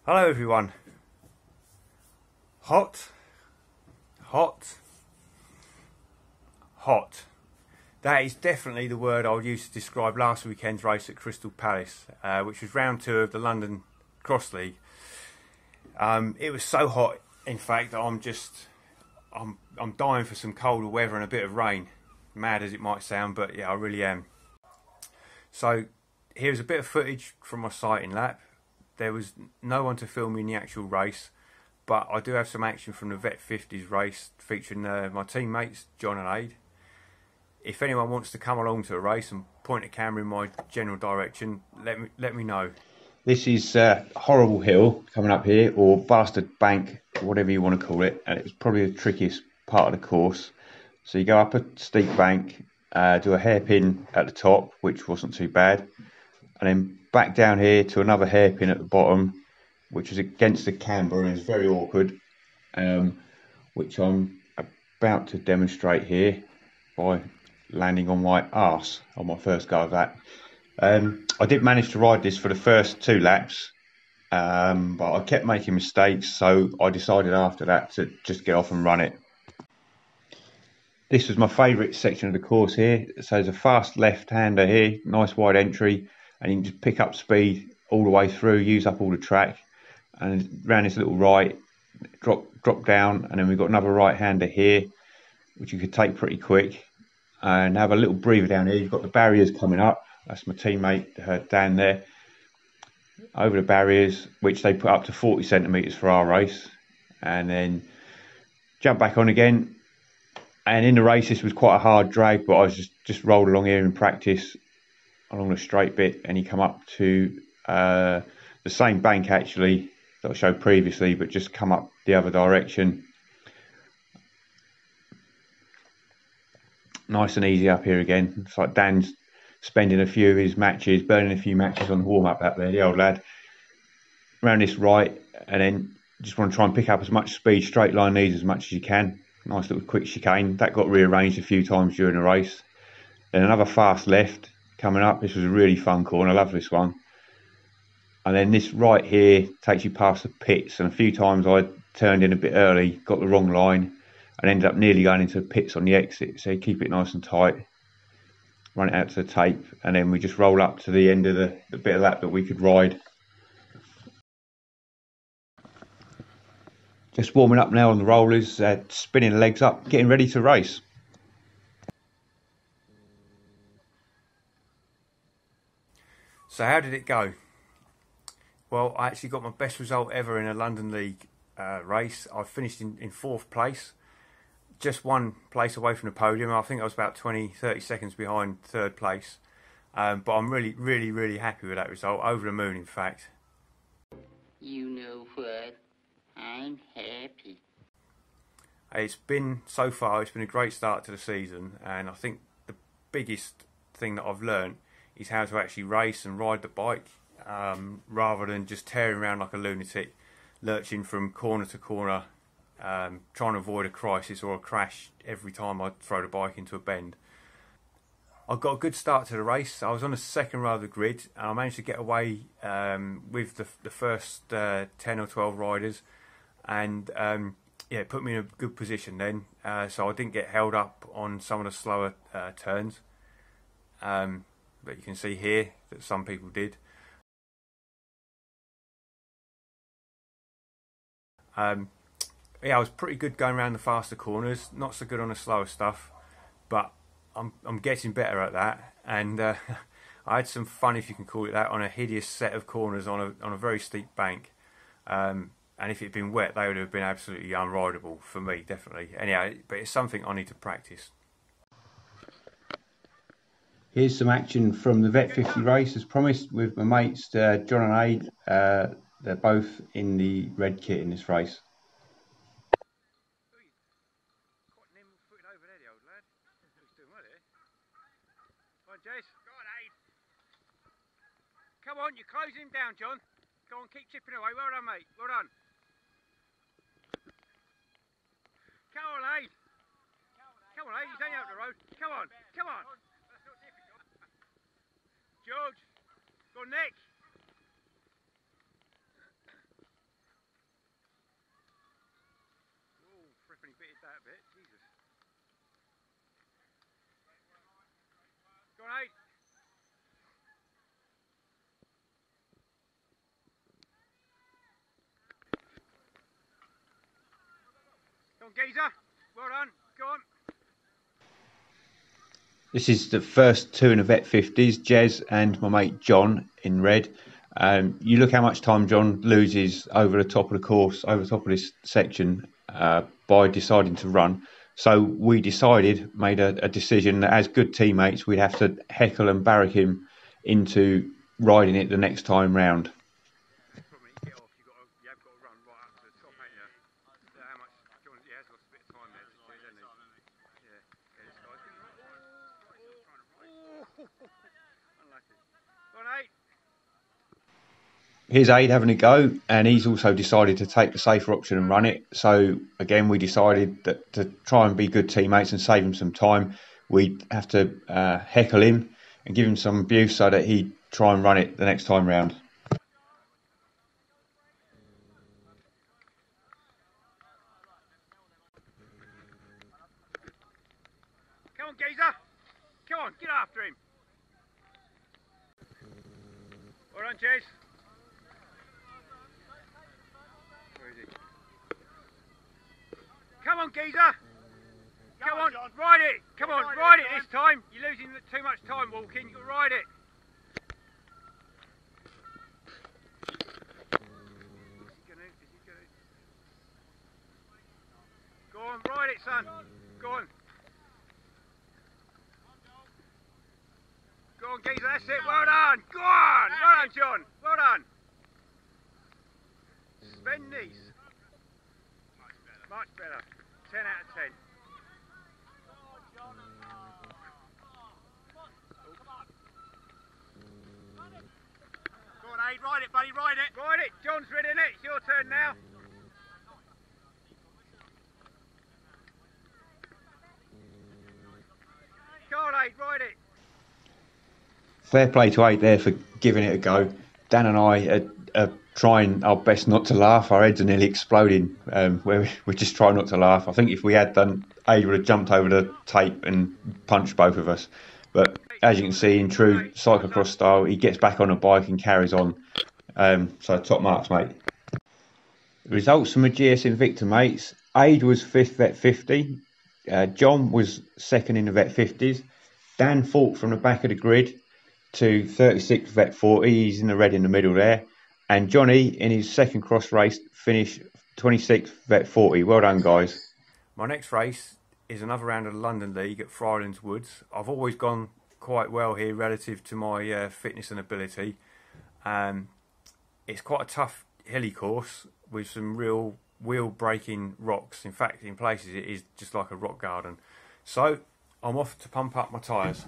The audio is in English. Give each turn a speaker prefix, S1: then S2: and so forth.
S1: Hello everyone. Hot, hot, hot. That is definitely the word I would use to describe last weekend's race at Crystal Palace, which was round 2 of the London Cross League. It was so hot, in fact, that I'm dying for some colder weather and a bit of rain. Mad as it might sound, but yeah, I really am. So here's a bit of footage from my sighting lap. There was no one to film me in the actual race, but I do have some action from the Vet 50s race featuring my teammates John and Aid. If anyone wants to come along to a race and point a camera in my general direction, let me know.
S2: This is Horrible Hill coming up here, or Bastard Bank, whatever you want to call it, and it's probably the trickiest part of the course. So you go up a steep bank, do a hairpin at the top, which wasn't too bad, and then back down here to another hairpin at the bottom, which is against the camber and is very awkward, which I'm about to demonstrate here by landing on my arse on my first go of that. I did manage to ride this for the first 2 laps, but I kept making mistakes, so I decided after that to just get off and run it. This was my favourite section of the course here. So there's a fast left-hander here, nice wide entry, and you can just pick up speed all the way through, use up all the track, and round this little right, drop down, and then we've got another right-hander here, which you could take pretty quick, and have a little breather down here. You've got the barriers coming up. That's my teammate Dan there. Over the barriers, which they put up to 40 centimetres for our race, and then jump back on again. And in the race, this was quite a hard drag, but I was just rolled along here in practice along the straight bit, and you come up to the same bank actually that I showed previously, but just come up the other direction. Nice and easy up here again. It's like Dan's spending a few of his matches, burning a few matches on the warm-up up there, the old lad. Around this right, and then just want to try and pick up as much speed, straight line these as much as you can. Nice little quick chicane. That got rearranged a few times during the race. Then another fast left coming up. This was a really fun corner. I love this one. And then this right here takes you past the pits. And a few times I turned in a bit early, got the wrong line, and ended up nearly going into the pits on the exit. So you keep it nice and tight. Run it out to the tape. And then we just roll up to the end of the bit of lap that we could ride. Just warming up now on the rollers, spinning the legs up, getting ready to race.
S1: So how did it go? Well, I actually got my best result ever in a London League race. I finished in 4th place, just 1 place away from the podium. I think I was about 20-30 seconds behind 3rd place. But I'm really happy with that result, over the moon in fact.
S3: You know what? I'm happy.
S1: It's been a great start to the season, and I think the biggest thing that I've learned is how to actually race and ride the bike, rather than just tearing around like a lunatic, lurching from corner to corner, trying to avoid a crisis or a crash every time I throw the bike into a bend. I got a good start to the race. I was on the 2nd row of the grid, and I managed to get away with the first 10 or 12 riders, and yeah, it put me in a good position then, so I didn't get held up on some of the slower turns, but you can see here that some people did. Yeah, I was pretty good going around the faster corners, not so good on the slower stuff, but I'm getting better at that, and I had some fun, if you can call it that, on a hideous set of corners on a very steep bank. And if it had been wet, they would have been absolutely unrideable for me, definitely. Anyhow, but it's something I need to practice.
S2: Here's some action from the Vet 50 race, as promised, with my mates John and Aid. They're both in the red kit in this race.
S1: Quite nimble-footed over there, the old lad. He's doing well here. Come on, Jez. Go on, Aid. Come on, you're closing him down, John. Go on, keep chipping away. Well done, mate. Well done. Come on, Aid. Come on, Aid. He's only out the road. Come on. Come on. That's not difficult. George. Go on, Nick. reckon he bitted that a bit. Jesus. Go on, Aid. Go on, Geezer. Well done. Go on.
S2: This is the first two in the vet 50s, Jez and my mate John in red. You look how much time John loses over the top of the course, over the top of this section, by deciding to run. So we made a decision that as good teammates, we'd have to heckle and barrack him into riding it the next time round.
S1: Problem is, you get off, you have got to run right up to the top, ain't you? So how much John, he has lost a bit of time there, hasn't he? Yeah. This guy's unlucky. Go on, Aid.
S2: Here's Aid having a go, and he's also decided to take the safer option and run it. So again, we decided that to try and be good teammates and save him some time, we'd have to heckle him and give him some abuse so that he'd try and run it the next time round.
S1: Come on, Geezer. Come on, get after him. Well done, Jez. Where is he? Come on, Geezer. Come on, John. Ride it. Come on, ride it this time. You're losing too much time walking. You've got to ride it. Is he gonna? Go on, ride it, son. Go on. Go on, Geezer, that's it. Well done. Go on. Well done, John. Well done. Spend these. Much better. 10 out of 10. Go on, Aid. Ride it, buddy. Ride it. Ride it. John's ridden it. It's your turn now. Go on, Aid. Ride it.
S2: Fair play to Aid there for giving it a go. Dan and I are trying our best not to laugh. Our heads are nearly exploding. We're just trying not to laugh. I think if we had done, Aid would have jumped over the tape and punched both of us. But as you can see, in true cyclocross style, he gets back on a bike and carries on. So top marks, mate. Results from the GS Invicta mates. Aid was 5th vet 50. John was 2nd in the vet 50s. Dan fought from the back of the grid to 36th vet 40. He's in the red in the middle there. And Johnny, in his second cross race, finished 26th vet 40. Well done, guys.
S1: My next race is another round of the London League at Frylands Woods. I've always gone quite well here relative to my fitness and ability. It's quite a tough hilly course with some real wheel-breaking rocks. In fact, in places it is just like a rock garden. So I'm off to pump up my tyres.